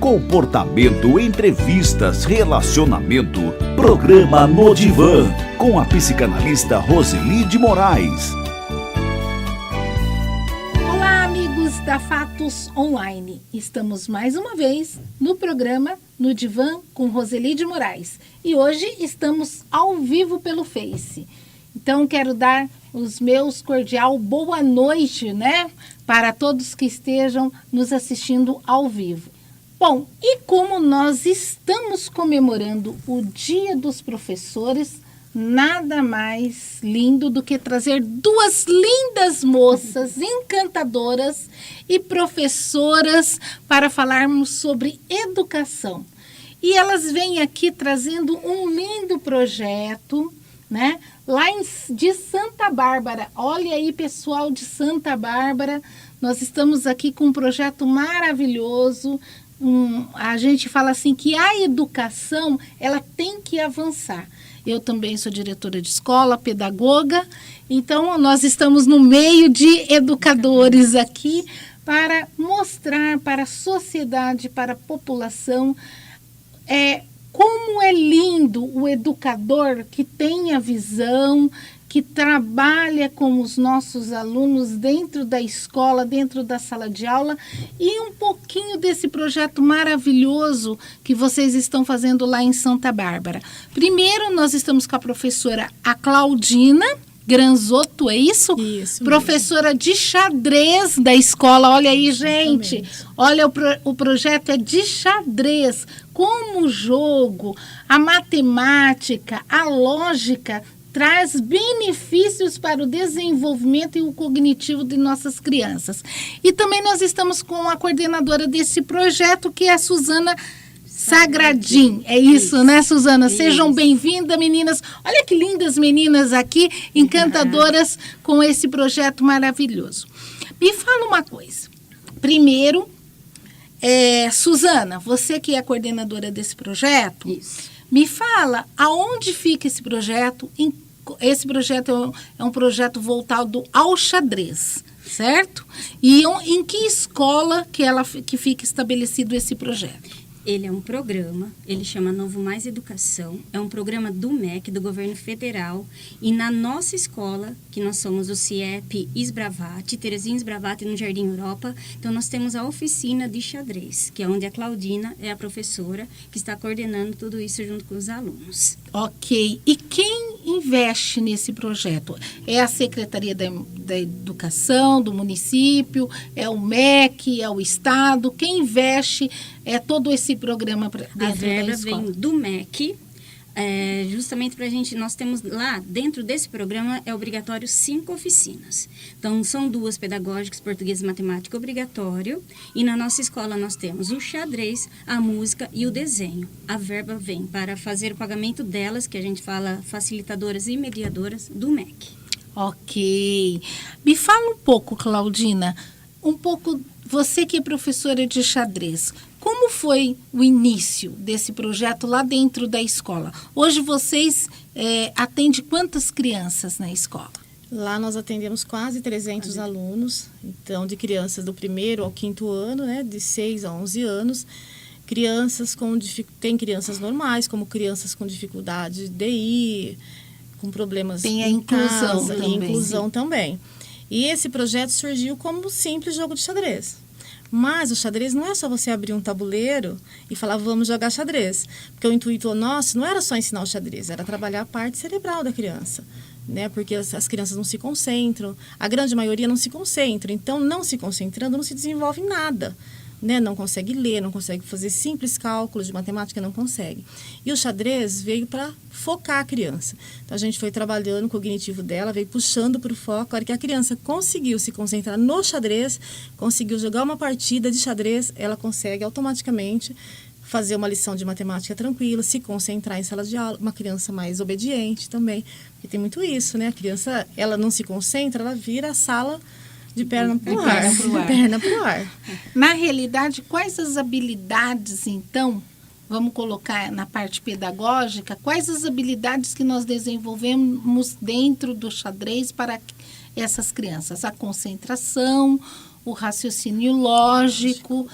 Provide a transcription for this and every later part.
comportamento, entrevistas, relacionamento. Programa No Divã, com a psicanalista Roseli de Moraes. Olá, amigos da Fatos Online. Estamos mais uma vez no programa No Divã com Roseli de Moraes. E hoje estamos ao vivo pelo Face. Então, quero dar os meus cordial boa noite, para todos que estejam nos assistindo ao vivo. Bom, e como nós estamos comemorando o Dia dos Professores, nada mais lindo do que trazer duas lindas moças encantadoras e professoras para falarmos sobre educação. E elas vêm aqui trazendo um lindo projeto, lá de Santa Bárbara. Olha aí, pessoal de Santa Bárbara, nós estamos aqui com um projeto maravilhoso. A gente fala assim que a educação, ela tem que avançar. Eu também sou diretora de escola, pedagoga, então nós estamos no meio de educadores aqui para mostrar para a sociedade, para a população, como é lindo o educador que tem a visão, que trabalha com os nossos alunos dentro da escola, dentro da sala de aula, e um pouquinho desse projeto maravilhoso que vocês estão fazendo lá em Santa Bárbara. Primeiro, nós estamos com a professora a Claudina Granzotto, é isso? Isso. Professora de xadrez da escola. Olha aí, gente. Exatamente. Olha, o projeto é de xadrez. Como o jogo, a matemática, a lógica traz benefícios para o desenvolvimento e o cognitivo de nossas crianças. E também nós estamos com a coordenadora desse projeto, que é a Suzana Sagradim. É isso, Suzana? Isso. Sejam bem-vindas, meninas. Olha que lindas meninas aqui, encantadoras com esse projeto maravilhoso. Me fala uma coisa. Primeiro, Suzana, você que é a coordenadora desse projeto, Isso. Me fala aonde fica esse projeto. Esse projeto é um projeto voltado ao xadrez, certo? E em que escola que fica estabelecido esse projeto? Ele é um programa, ele chama Novo Mais Educação, é um programa do MEC, do governo federal, e na nossa escola, que nós somos o CIEP Sbravati, Terezinha Sbravati, no Jardim Europa, então nós temos a oficina de xadrez, que é onde a Claudina é a professora, que está coordenando tudo isso junto com os alunos. Ok, e quem investe nesse projeto? É a Secretaria da Educação do município, é o MEC, é o Estado? Quem investe todo esse programa dentro da escola? A verba vem do MEC, justamente para a gente, nós temos lá, dentro desse programa, é obrigatório 5 oficinas. Então, são 2 pedagógicas, português e matemática, obrigatório. E na nossa escola nós temos o xadrez, a música e o desenho. A verba vem para fazer o pagamento delas, que a gente fala facilitadoras e mediadoras, do MEC. Ok. Me fala um pouco, Claudina, você que é professora de xadrez, como foi o início desse projeto lá dentro da escola? Hoje vocês atendem quantas crianças na escola? Lá nós atendemos quase 300 alunos, então de crianças do 1º ao 5º ano, de 6 a 11 anos. Tem crianças normais, como crianças com dificuldade de DI, com problemas tem a em inclusão casa, também. E inclusão também. E esse projeto surgiu como um simples jogo de xadrez. Mas o xadrez não é só você abrir um tabuleiro e falar, vamos jogar xadrez. Porque o intuito nosso não era só ensinar o xadrez, era trabalhar a parte cerebral da criança. Porque as crianças não se concentram, a grande maioria não se concentra. Então, não se concentrando, não se desenvolve em nada. Não consegue ler, não consegue fazer simples cálculos de matemática, não consegue. E o xadrez veio para focar a criança. Então, a gente foi trabalhando o cognitivo dela, veio puxando para o foco. A hora que a criança conseguiu se concentrar no xadrez, conseguiu jogar uma partida de xadrez, ela consegue automaticamente fazer uma lição de matemática tranquila, se concentrar em sala de aula. Uma criança mais obediente também, porque tem muito isso, A criança, ela não se concentra, ela vira a sala de perna para o ar. Na realidade, quais as habilidades, então, vamos colocar na parte pedagógica, quais as habilidades que nós desenvolvemos dentro do xadrez para essas crianças? A concentração, o raciocínio lógico,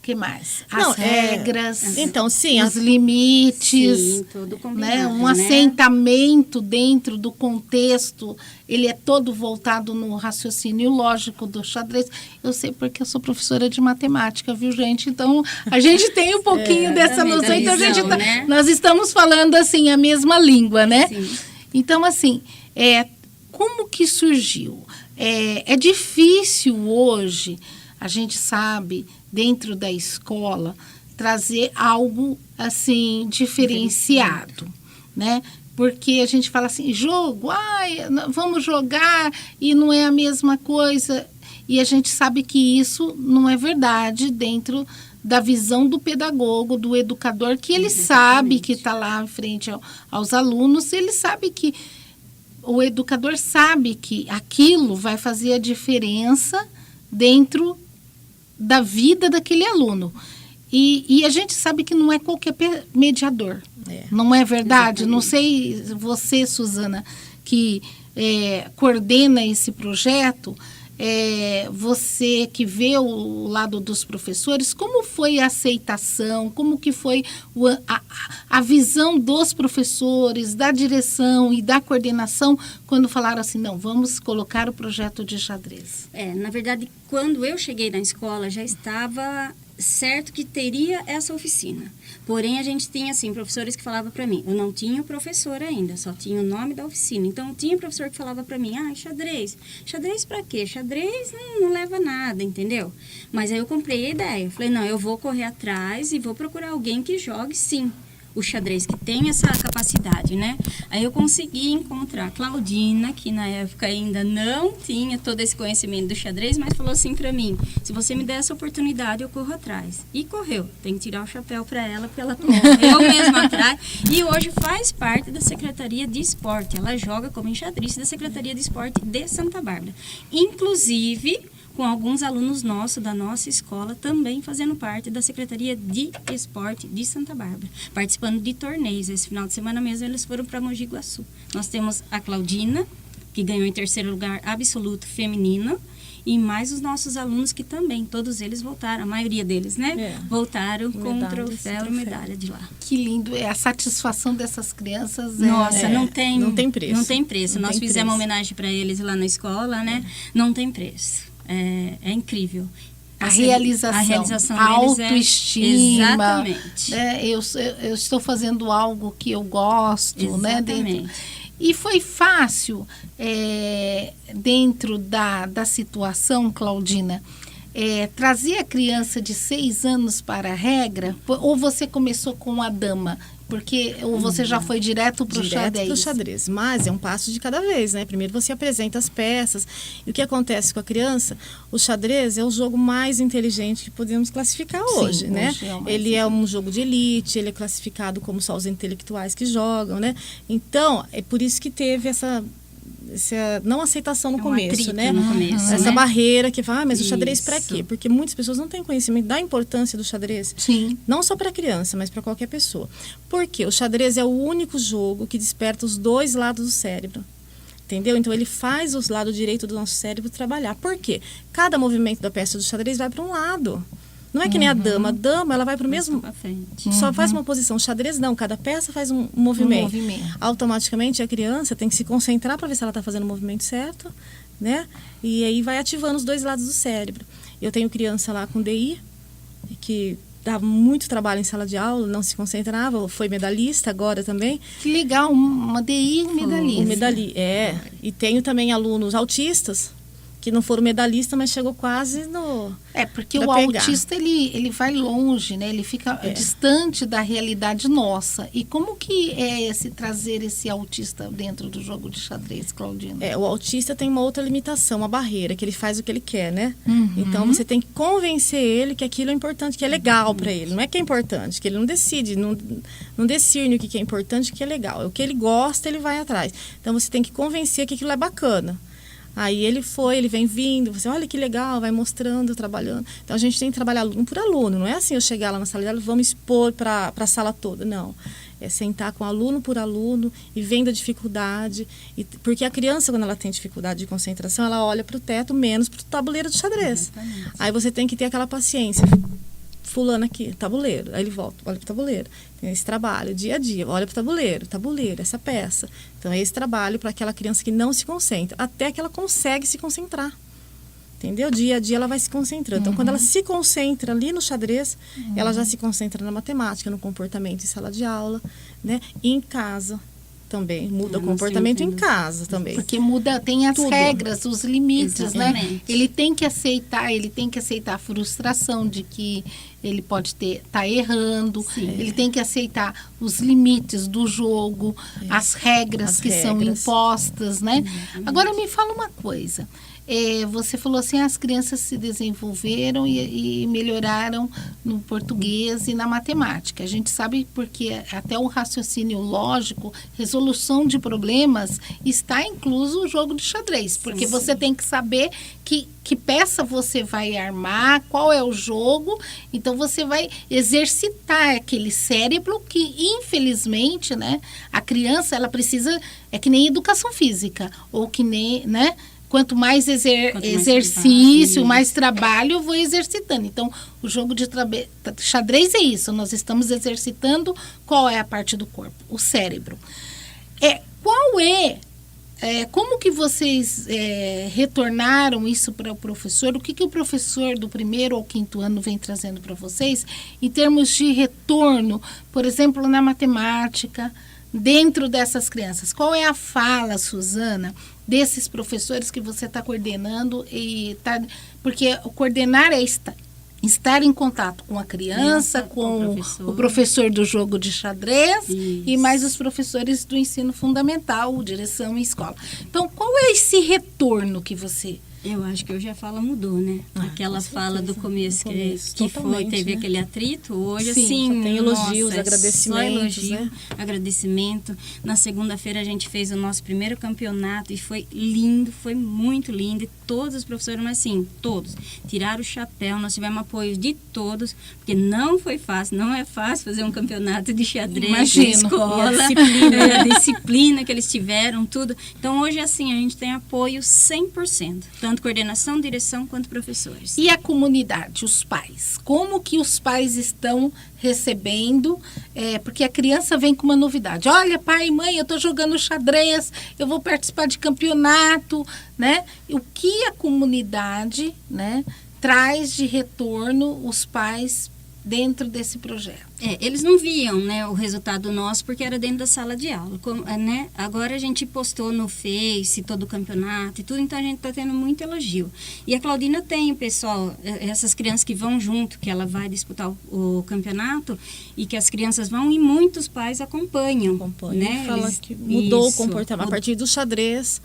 que mais? Não, As regras, então, sim, os limites, Sim, tudo combinado, né? Um né? assentamento dentro do contexto, ele é todo voltado no raciocínio lógico do xadrez. Eu sei porque eu sou professora de matemática, viu, gente? Então, a gente tem um pouquinho dessa também noção. da Então, visão, né? nós estamos falando, assim, a mesma língua, né? Sim. Então, assim, como que surgiu? É difícil hoje, a gente sabe, dentro da escola, trazer algo, assim, diferenciado, né? Porque a gente fala assim, jogo, vamos jogar e não é a mesma coisa. E a gente sabe que isso não é verdade dentro da visão do pedagogo, do educador, que ele sabe que está lá em frente aos alunos, ele sabe que o educador sabe que aquilo vai fazer a diferença dentro da vida daquele aluno. E a gente sabe que não é qualquer mediador. Não é verdade? Exatamente. Não sei você, Suzana, que coordena esse projeto, você que vê o lado dos professores, como foi a aceitação, como que foi a visão dos professores, da direção e da coordenação, quando falaram assim, não, vamos colocar o projeto de xadrez? Na verdade, quando eu cheguei na escola, já estava certo que teria essa oficina. Porém, a gente tinha, assim, professores que falavam para mim, eu não tinha professor ainda, só tinha o nome da oficina. Então, tinha professor que falava para mim, xadrez. Xadrez para quê? Xadrez não leva nada, entendeu? Mas aí eu comprei a ideia. Eu falei, não, eu vou correr atrás e vou procurar alguém que jogue, sim, o xadrez, que tem essa capacidade, né? Aí eu consegui encontrar a Claudina, que na época ainda não tinha todo esse conhecimento do xadrez, mas falou assim pra mim, se você me der essa oportunidade, eu corro atrás. E correu. Tem que tirar o chapéu pra ela, porque ela correu mesmo atrás. E hoje faz parte da Secretaria de Esporte. Ela joga como enxadrista da Secretaria de Esporte de Santa Bárbara. Inclusive, com alguns alunos nossos, da nossa escola, também fazendo parte da Secretaria de Esporte de Santa Bárbara, participando de torneios. Esse final de semana mesmo, eles foram para Mogi Guaçu. Nós temos a Claudina, que ganhou em 3º lugar absoluto feminino, e mais os nossos alunos que também, todos eles voltaram, a maioria deles, né? Voltaram com um troféu e medalha de lá. Que lindo, a satisfação dessas crianças. Nossa, não tem preço. Não tem preço. Não Nós tem fizemos preço. Homenagem para eles lá na escola, né? Não tem preço. É incrível. A realização, a autoestima. Exatamente. Né? Eu estou fazendo algo que eu gosto. Exatamente. Né? E foi fácil, dentro da situação, Claudina, trazer a criança de 6 anos para a regra? Ou você começou com a dama? Porque ou você já foi direto para o xadrez? Direto para o xadrez, mas é um passo de cada vez, né? Primeiro você apresenta as peças. E o que acontece com a criança? O xadrez é o jogo mais inteligente que podemos classificar hoje, né? Ele é um jogo de elite, ele é classificado como só os intelectuais que jogam, né? Então, é por isso que teve essa não aceitação no começo, né? Essa barreira que fala, mas o xadrez para quê? Porque muitas pessoas não têm conhecimento da importância do xadrez. Sim. Não só para criança, mas para qualquer pessoa. Porque o xadrez é o único jogo que desperta os 2 lados do cérebro. Entendeu? Então, ele faz o lado direito do nosso cérebro trabalhar. Por quê? Cada movimento da peça do xadrez vai para um lado. Não é que nem a dama. A dama, ela vai para o mesmo... Só faz uma posição. O xadrez, não. Cada peça faz um movimento. Automaticamente, a criança tem que se concentrar para ver se ela está fazendo o movimento certo, né? E aí vai ativando os 2 lados do cérebro. Eu tenho criança lá com DI, que dava muito trabalho em sala de aula, não se concentrava, foi medalhista agora também. Que legal, uma DI medalhista. E tenho também alunos autistas, que não foram medalhistas, mas chegou quase no... porque o autista, ele vai longe, né? Ele fica distante da realidade nossa. E como que é trazer esse autista dentro do jogo de xadrez, Claudina? O autista tem uma outra limitação, uma barreira, que ele faz o que ele quer, né? Então, você tem que convencer ele que aquilo é importante, que é legal para ele. Não é que é importante, que ele não decide, não discerne o que é importante e o que é legal. O que ele gosta, ele vai atrás. Então, você tem que convencer que aquilo é bacana. Aí ele vem vindo, você olha que legal, vai mostrando, trabalhando. Então a gente tem que trabalhar aluno por aluno, não é assim eu chegar lá na sala de aula, vamos expor para a sala toda, não. É sentar com aluno por aluno e vendo a dificuldade. Porque a criança, quando ela tem dificuldade de concentração, ela olha para o teto menos para o tabuleiro de xadrez. Exatamente. Aí você tem que ter aquela paciência. fulano aqui, tabuleiro. Aí ele volta, olha pro tabuleiro. Tem esse trabalho, dia a dia, olha pro tabuleiro, essa peça. Então, é esse trabalho para aquela criança que não se concentra, até que ela consegue se concentrar. Entendeu? Dia a dia ela vai se concentrando. Então, quando ela se concentra ali no xadrez, ela já se concentra na matemática, no comportamento em sala de aula, né? E em casa também. Muda o comportamento em casa também. Porque muda, tem as Tudo. regras, os limites, né? Exatamente. Ele tem que aceitar a frustração de que ele pode tá errando, ele tem que aceitar os limites do jogo, as regras As que são regras. impostas, né? Agora me fala uma coisa. Você falou assim, as crianças se desenvolveram e melhoraram no português e na matemática. A gente sabe porque até o raciocínio lógico, resolução de problemas, está incluso o jogo de xadrez. Porque você tem que saber que peça você vai armar, qual é o jogo. Então, você vai exercitar aquele cérebro que, infelizmente, né, a criança, ela precisa, é que nem educação física, ou que nem, né? Quanto mais exercício, mais trabalho, eu vou exercitando. Então, o jogo de xadrez é isso. Nós estamos exercitando qual é a parte do corpo? O cérebro. Como que vocês retornaram isso para o professor? O que o professor do 1º ao 5º ano vem trazendo para vocês em termos de retorno, por exemplo, na matemática, dentro dessas crianças? Qual é a fala, Suzana, desses professores que você está coordenando? Porque o coordenar é estar em contato com a criança, com o professor do jogo de xadrez e mais os professores do ensino fundamental, direção e escola. Então, qual é esse retorno que você... Eu acho que hoje a fala mudou, né? Aquela fala do começo que teve aquele atrito, hoje assim... Tem elogios, agradecimentos, só elogio, né? agradecimento. Na segunda-feira a gente fez o nosso primeiro campeonato e foi lindo, foi muito lindo. E todos os professores, mas assim, todos, tiraram o chapéu, nós tivemos apoio de todos, porque não foi fácil, não é fácil fazer um campeonato de xadrez na escola. A disciplina que eles tiveram, tudo. Então hoje assim, a gente tem apoio 100%. Tanto coordenação, direção, quanto professores. E a comunidade, os pais? Como que os pais estão recebendo? Porque a criança vem com uma novidade. Olha, pai e mãe, eu estou jogando xadrez, eu vou participar de campeonato, né? O que a comunidade, né, traz de retorno os pais dentro desse projeto? Eles não viam, né, o resultado nosso porque era dentro da sala de aula, né? Agora a gente postou no Face todo o campeonato e tudo, então a gente está tendo muito elogio. E a Claudina tem, pessoal, essas crianças que vão junto, que ela vai disputar o campeonato e que as crianças vão e muitos pais acompanham. Né? Fala que mudou o comportamento. A partir do xadrez,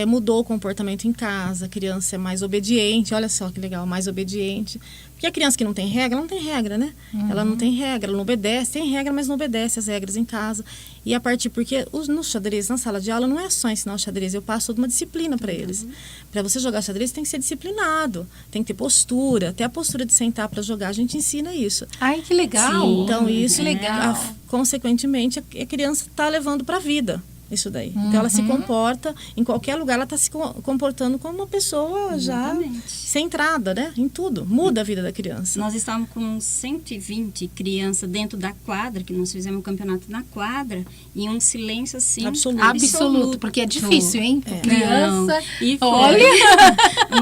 mudou o comportamento em casa, a criança é mais obediente, olha só que legal, mais obediente. Porque a criança que não tem regra, ela não tem regra, né? Ela não tem regra, ela não obedece, tem regra, mas não obedece as regras em casa. E a partir, porque no xadrez, na sala de aula, não é só ensinar o xadrez, eu passo toda uma disciplina para eles. Para você jogar xadrez, tem que ser disciplinado, tem que ter postura, até a postura de sentar para jogar, a gente ensina isso. Ai, que legal! Sim, então, isso, legal. Consequentemente, a criança está levando para a vida. Isso daí. Então, ela se comporta, em qualquer lugar, ela está se comportando como uma pessoa já centrada, né? Em tudo. Muda a vida da criança. Nós estávamos com 120 crianças dentro da quadra, que nós fizemos um campeonato na quadra, e um silêncio assim... Absoluto, porque é difícil, hein? Criança, olha!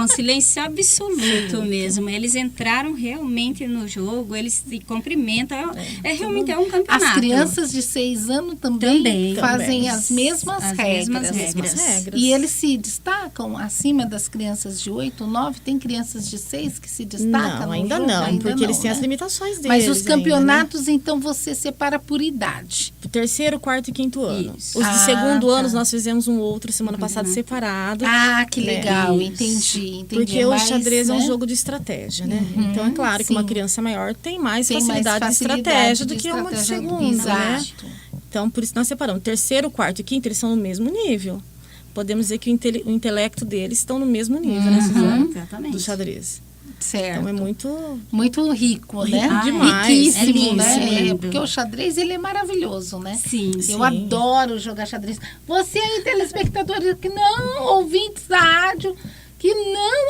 Um silêncio absoluto mesmo. Eles entraram realmente no jogo, eles se cumprimentam. Realmente um campeonato. As crianças de 6 anos também fazem as mesmas regras. E eles se destacam acima das crianças de 8, 9? Tem crianças de 6 que se destacam? Não, ainda jogo? Não, porque eles têm as limitações deles. Mas os campeonatos, ainda, né? então, você separa por idade. 3º, 4º e 5º ano. Isso. Os de 2º ano, nós fizemos um outro semana passada separado. Ah, que legal, entendi. Porque o xadrez é um jogo de estratégia, né? Então, é claro que uma criança maior tem mais facilidade de estratégia do que uma de 2º, né? Então, por isso nós separamos. 3º, 4º e 5º, eles são no mesmo nível. Podemos dizer que o intelecto deles estão no mesmo nível, né, Suzana? Exatamente. Do xadrez. Certo. Então, é muito rico, né? Demais. Riquíssimo, lindo, né? Porque o xadrez, ele é maravilhoso, né? Sim. Eu adoro jogar xadrez. Você aí, telespectadores que não, ouvintes da rádio, que não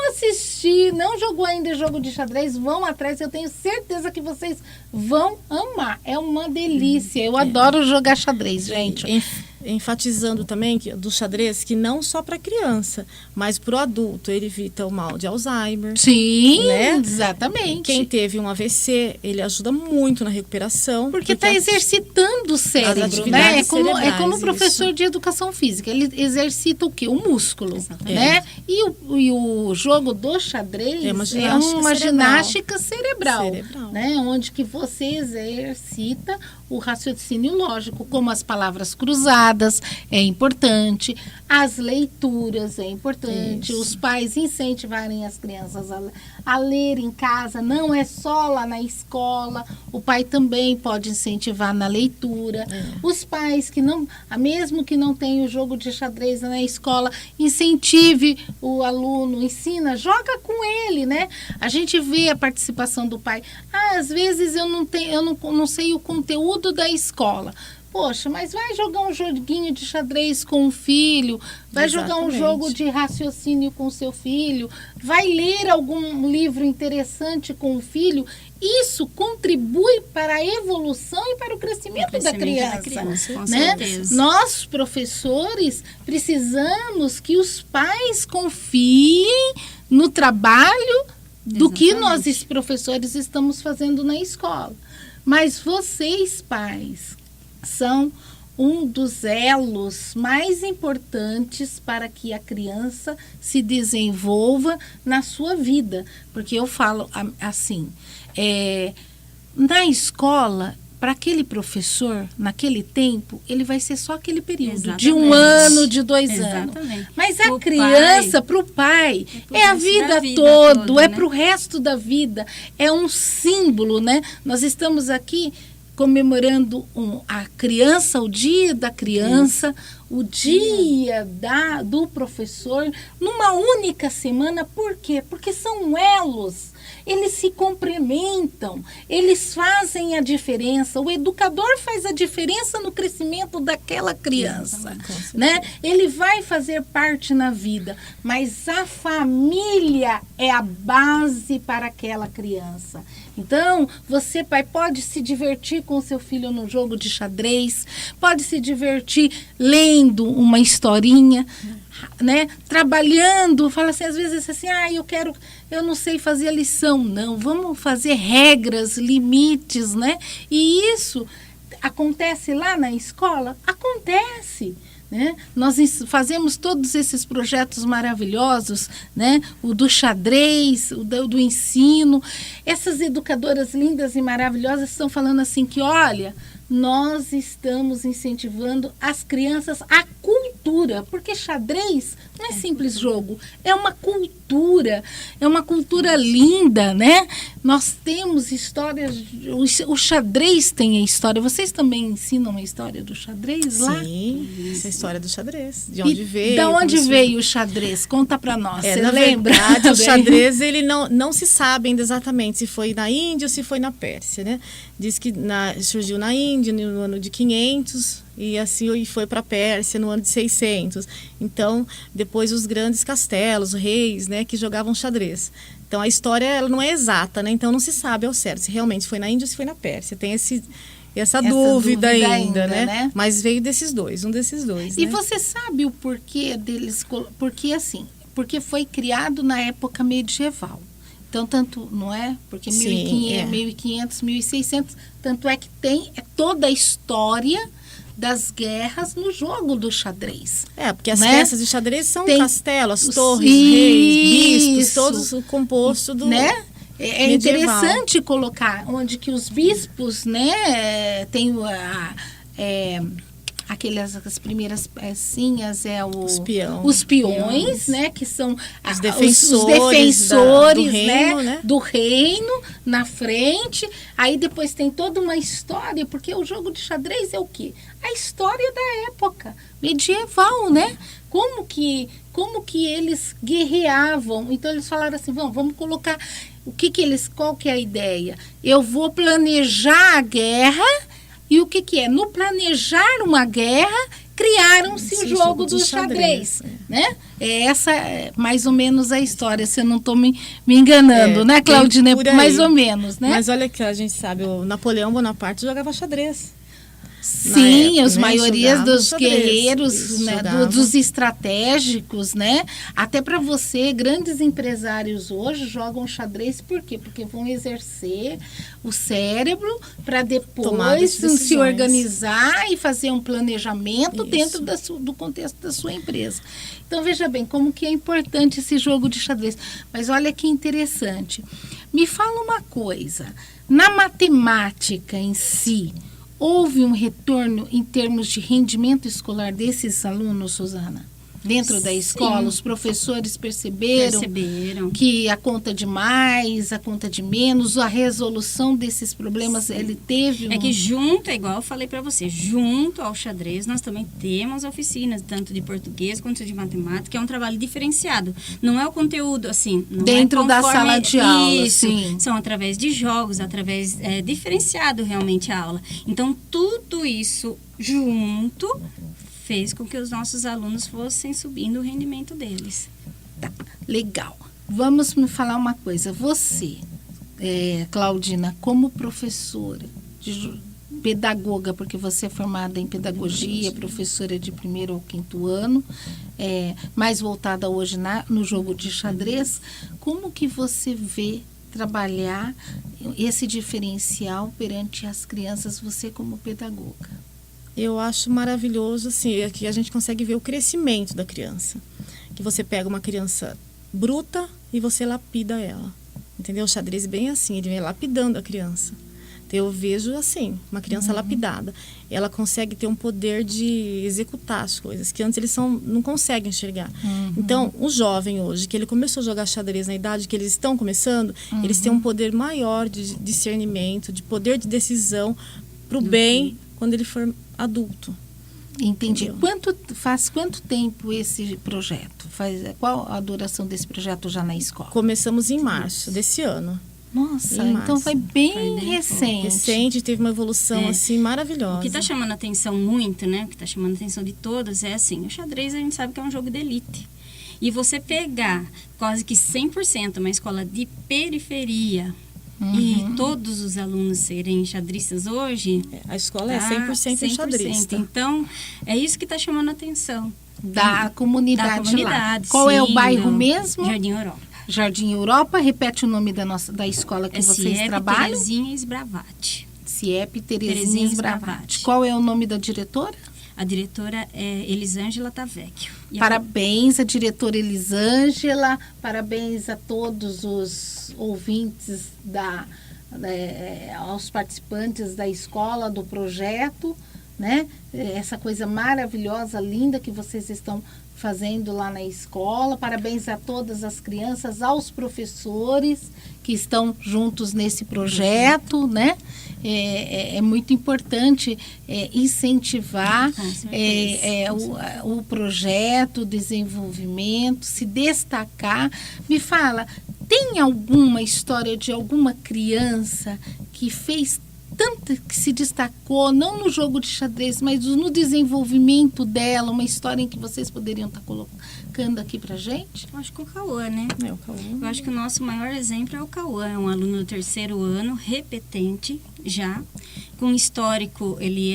não jogou ainda jogo de xadrez, vão atrás, eu tenho certeza que vocês vão amar. É uma delícia. Eu adoro jogar xadrez, gente. Enfatizando também do xadrez que não só para criança, mas para o adulto. Ele evita o mal de Alzheimer. Sim, né? Exatamente. Quem teve um AVC, ele ajuda muito na recuperação. Porque está exercitando o cérebro, né? É como o professor isso. de educação física. Ele exercita o quê? O músculo, Exatamente. né? E o jogo do xadrez é uma ginástica cerebral, cerebral, né? Onde que você exercita o raciocínio lógico, como as palavras cruzadas é importante, as leituras é importante, Isso. os pais incentivarem as crianças a ler em casa, não é só lá na escola, o pai também pode incentivar na leitura. Os pais que não, mesmo que não tenham o jogo de xadrez na escola, incentive o aluno, joga com ele, né? A gente vê a participação do pai. Às vezes eu não sei o conteúdo da escola. Poxa, mas vai jogar um joguinho de xadrez com o filho, vai jogar um jogo de raciocínio com o seu filho, vai ler algum livro interessante com o filho. Isso contribui para a evolução e para o crescimento da criança. Com né? certeza. Nós, professores, precisamos que os pais confiem no trabalho do que nós, os professores, estamos fazendo na escola. Mas vocês, pais, são um dos elos mais importantes para que a criança se desenvolva na sua vida. Porque eu falo assim, na escola, para aquele professor, naquele tempo, ele vai ser só aquele período. Exatamente. De 1 ano, de 2 Exatamente. anos. Mas a criança, para o pai, é a vida toda, é para o resto da vida. É um símbolo, né? Nós estamos aqui comemorando a criança, o dia da criança, o dia do professor, numa única semana. Por quê? Porque são elos. Eles se complementam, eles fazem a diferença. O educador faz a diferença no crescimento daquela criança, né? Ele vai fazer parte na vida, mas a família é a base para aquela criança. Então, você, pai, pode se divertir com o seu filho no jogo de xadrez, pode se divertir lendo uma historinha, né? Trabalhando, fala assim, às vezes assim, eu não sei fazer a lição. Não, vamos fazer regras, limites, né? E isso acontece lá na escola? Acontece, né? Nós fazemos todos esses projetos maravilhosos, né? O do xadrez, o do ensino. Essas educadoras lindas e maravilhosas estão falando assim que, olha, nós estamos incentivando as crianças a cultura, porque xadrez não é simples jogo, é uma cultura linda, né? Nós temos histórias, o xadrez tem a história. Vocês também ensinam a história do xadrez lá? Sim, essa é a história do xadrez, de onde veio. Da onde veio o xadrez? Conta pra nós, você na lembra? Verdade, o xadrez, ele não se sabe ainda exatamente se foi na Índia ou se foi na Pérsia, né? Diz que surgiu na Índia no ano de 500 e assim foi para a Pérsia no ano de 600. Então, depois os grandes castelos, reis, né, que jogavam xadrez. Então, a história ela não é exata, né? Então, não se sabe ao certo se realmente foi na Índia ou se foi na Pérsia. Tem essa dúvida ainda, né? Mas veio desses dois, um desses dois. E né? você sabe o porquê deles? Porque foi criado na época medieval. Então, tanto, não é? Porque 1500, 1600, tanto é que tem toda a história das guerras no jogo do xadrez. Porque as né? peças de xadrez são castelos, torres, reis, bispos, todos o composto do... Né? É medieval. Interessante colocar onde que os bispos, né, tem as primeiras pecinhas os peões, né, que são os defensores do reino na frente. Aí depois tem toda uma história, porque o jogo de xadrez é o quê? A história da época medieval, né? Como que eles guerreavam. Então eles falaram assim, vamos colocar qual que é a ideia? Eu vou planejar a guerra. E o que é? No planejar uma guerra, criaram-se Esse o jogo do xadrez, né? Essa é mais ou menos a história, se eu não estou me enganando, né, Claudina? Mais ou menos, né? Mas olha que a gente sabe, o Napoleão Bonaparte jogava xadrez. Sim, época, as maiorias dos xadrez, guerreiros, isso, né, dos estratégicos, né? Até para você, grandes empresários hoje jogam xadrez, por quê? Porque vão exercer o cérebro para depois se organizar e fazer um planejamento dentro do contexto da sua empresa. Então, veja bem, como que é importante esse jogo de xadrez. Mas olha que interessante. Me fala uma coisa, na matemática em si, houve um retorno em termos de rendimento escolar desses alunos, Suzana? Dentro da escola, os professores perceberam que a conta de mais, a conta de menos, a resolução desses problemas, ele teve... É que junto, é igual eu falei para você, junto ao xadrez, nós também temos oficinas, tanto de português quanto de matemática, que é um trabalho diferenciado. Não é o conteúdo, assim... Não dentro da sala de aula, isso, sim. São através de jogos, diferenciado realmente a aula. Então, tudo isso junto fez com que os nossos alunos fossem subindo o rendimento deles. Tá, legal. Vamos me falar uma coisa. Você, Claudina, como professora, pedagoga, porque você é formada em pedagogia, professora de 1º ao 5º ano, mais voltada hoje no jogo de xadrez, como que você vê trabalhar esse diferencial perante as crianças, você como pedagoga? Eu acho maravilhoso, assim, que a gente consegue ver o crescimento da criança. Que você pega uma criança bruta e você lapida ela. Entendeu? O xadrez é bem assim, ele vem lapidando a criança. Então, eu vejo assim, uma criança lapidada. Ela consegue ter um poder de executar as coisas, que antes eles não conseguem enxergar. Então, o jovem hoje, que ele começou a jogar xadrez na idade que eles estão começando, eles têm um poder maior de discernimento, de poder de decisão para o bem quando ele for adulto. Entendi. Faz quanto tempo esse projeto? Qual a duração desse projeto já na escola? Começamos em março desse ano. Nossa, então foi bem recente. Recente, teve uma evolução assim maravilhosa. O que está chamando a atenção muito, né? O que está chamando a atenção de todas é assim, o xadrez a gente sabe que é um jogo de elite. E você pegar quase que 100% uma escola de periferia, e todos os alunos serem xadristas hoje... A escola é 100% xadrista. Então, é isso que está chamando a atenção. Da comunidade lá. Qual é o bairro mesmo? Jardim Europa. Jardim Europa. Repete o nome da escola que vocês trabalham. Terezinha Sbravati. CIEP Terezinha Sbravati. Qual é o nome da diretora? A diretora é Elisângela Tavecchio. Parabéns à diretora Elisângela, parabéns a todos os ouvintes, aos participantes da escola, do projeto, né? Essa coisa maravilhosa, linda que vocês estão fazendo lá na escola. Parabéns a todas as crianças, aos professores que estão juntos nesse projeto, né? É muito importante incentivar o projeto, o desenvolvimento, se destacar. Me fala, tem alguma história de alguma criança que fez tanto, que se destacou, não no jogo de xadrez, mas no desenvolvimento dela, uma história em que vocês poderiam estar colocando aqui pra gente? Eu acho que o Cauã, né? O Cauã. Eu acho que o nosso maior exemplo é o Cauã, é um aluno do 3º ano, repetente já, com histórico, ele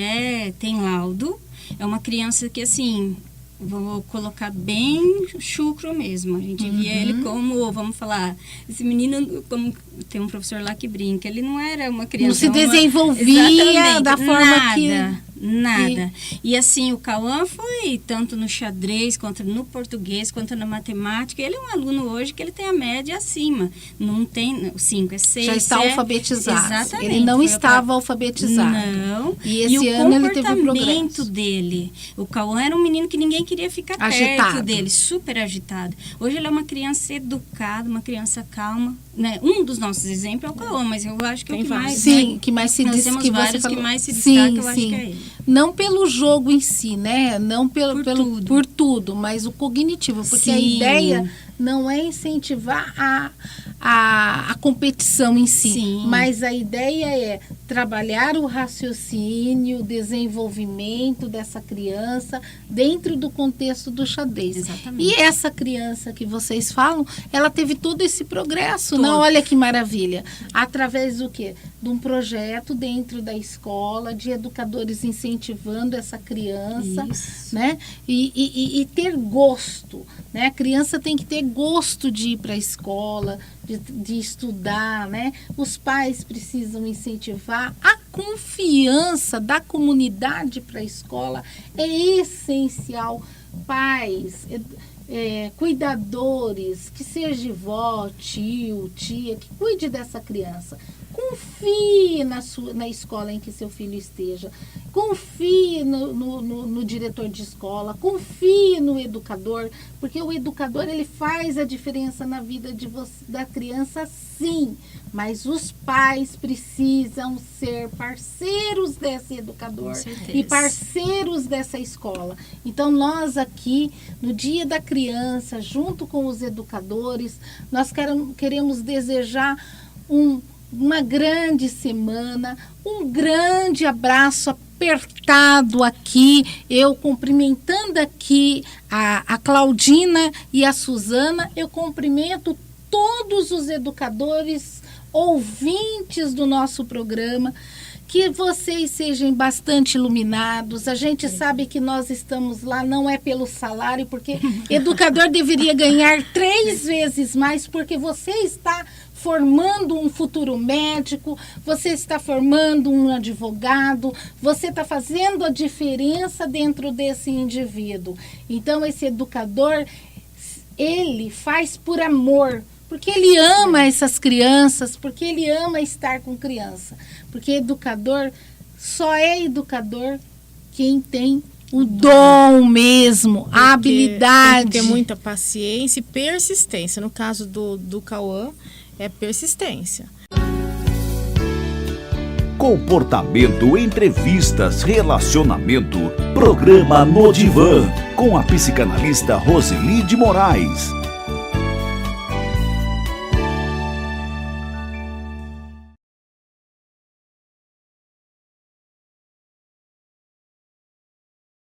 tem laudo, é uma criança que, assim, vou colocar bem chucro mesmo. A gente via ele como, vamos falar, esse menino, como tem um professor lá que brinca, ele não era uma criança... Não se desenvolvia da forma que... Nada. E assim, o Cauã foi tanto no xadrez, quanto no português, quanto na matemática. Ele é um aluno hoje que ele tem a média acima. Não tem 5, é 6. Já está alfabetizado. Exatamente. Ele não estava alfabetizado. Não. E esse ano ele teve um progresso. O comportamento dele. O Cauã era um menino que ninguém queria ficar perto dele. Super agitado. Hoje ele é uma criança educada, uma criança calma. Né? Um dos nossos exemplos é o Cauã, mas eu acho que é o que mais... Sim, que mais se Nós destaca. temos vários que mais se destacam, eu acho que é ele. Não pelo jogo em si, né? Não por tudo, mas o cognitivo, porque a ideia não é incentivar a competição em si, Sim. mas a ideia é trabalhar o raciocínio, o desenvolvimento dessa criança dentro do contexto do xadrez. Exatamente. E essa criança que vocês falam, ela teve todo esse progresso, Todo. não? Olha que maravilha. Através do quê? De um projeto dentro da escola, de educadores incentivando essa criança, Isso. né? E ter gosto, né? A criança tem que ter gosto de ir para a escola, de estudar, né? Os pais precisam incentivar a confiança da comunidade para a escola, é essencial. Pais, cuidadores, que seja vó, tio, tia, que cuide dessa criança. Confie na escola em que seu filho esteja. Confie no diretor de escola. Confie no educador. Porque o educador, ele faz a diferença na vida da criança, sim. Mas os pais precisam ser parceiros desse educador. Com certeza. E parceiros dessa escola. Então, nós aqui, no Dia da Criança, junto com os educadores, nós queremos desejar uma grande semana, um grande abraço apertado aqui, eu cumprimentando aqui a Claudina e a Suzana, eu cumprimento todos os educadores, ouvintes do nosso programa, que vocês sejam bastante iluminados. A gente sabe que nós estamos lá, não é pelo salário, porque educador deveria ganhar 3 vezes mais, porque você está formando um futuro médico, você está formando um advogado, você está fazendo a diferença dentro desse indivíduo. Então, esse educador, ele faz por amor, porque ele ama essas crianças, porque ele ama estar com criança. Porque educador, só é educador quem tem o dom mesmo, a habilidade. Tem que ter muita paciência e persistência. No caso do Cauã, é persistência. Comportamento, entrevistas, relacionamento. Programa No Divã, com a psicanalista Roseli de Moraes.